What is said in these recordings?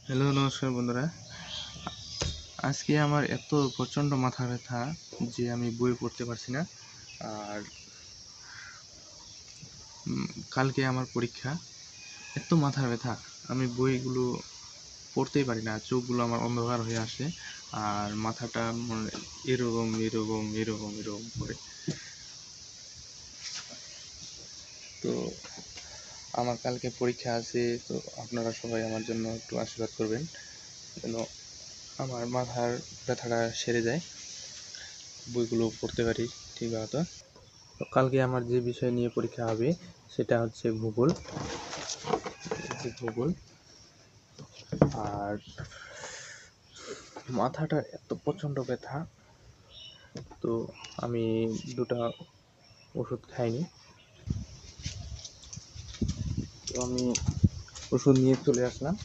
Hello, নমস্কার বন্ধুরা। আজকে আমার এত প্রচণ্ড মাথা ব্যথা যে আমি বই পড়তে পারছি না। আর কালকে আমার পরীক্ষা। এত মাথা ব্যথা, আমি বইগুলো পড়তেই পারি না। চোখগুলো আমার অন্ধকার হয়ে আসে আর মাথাটা এরকম এরকম এরকম এরকম করে। তো আমার কালকে পরীক্ষা আছে, তো আপনারা সবাই আমার জন্য একটু আশীর্বাদ করবেন যেন আমার মাথার ব্যথাটা সেরে যায়, বইগুলো পড়তে পারি ঠিকমতো। তো কালকে আমার যে বিষয় নিয়ে পরীক্ষা হবে সেটা হচ্ছে ভূগোল। আর মাথাটা এত প্রচণ্ড ব্যথা, তো আমি দুটো ওষুধ খাইনি। তো আমি ওষুধ নিয়ে চলে আসলাম,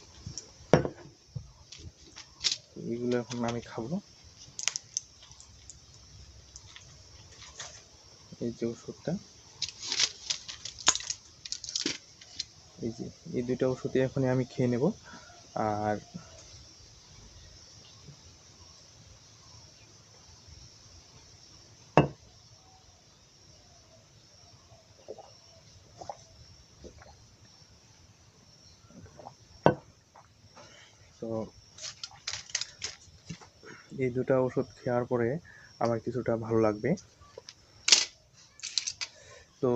এগুলো এখন আমি খাবো। এই যে ওষুধটা, এই দুইটা ওষুধই এখনই আমি খেয়ে নেব। আর তো এই দুটো ওষুধ খাওয়ার পরে আমার কিছুটা ভালো লাগবে। তো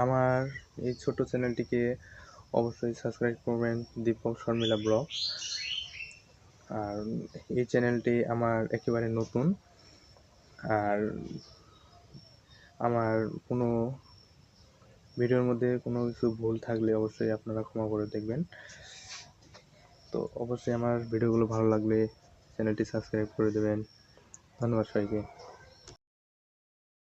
আমার এই ছোট চ্যানেলটিকে অবশ্যই সাবস্ক্রাইব করবেন, দীপক শর্মিলা ব্লগ। আর এই চ্যানেলটি আমার একেবারে নতুন। আর আমার কোনো ভিডিওর মধ্যে কোনো কিছু ভুল থাকলে অবশ্যই আপনারা ক্ষমা করে দেখবেন। তো অবশ্যই আমার ভিডিওগুলো ভালো লাগলে চ্যানেলটি সাবস্ক্রাইব করে দেবেন। ধন্যবাদ সবাইকে।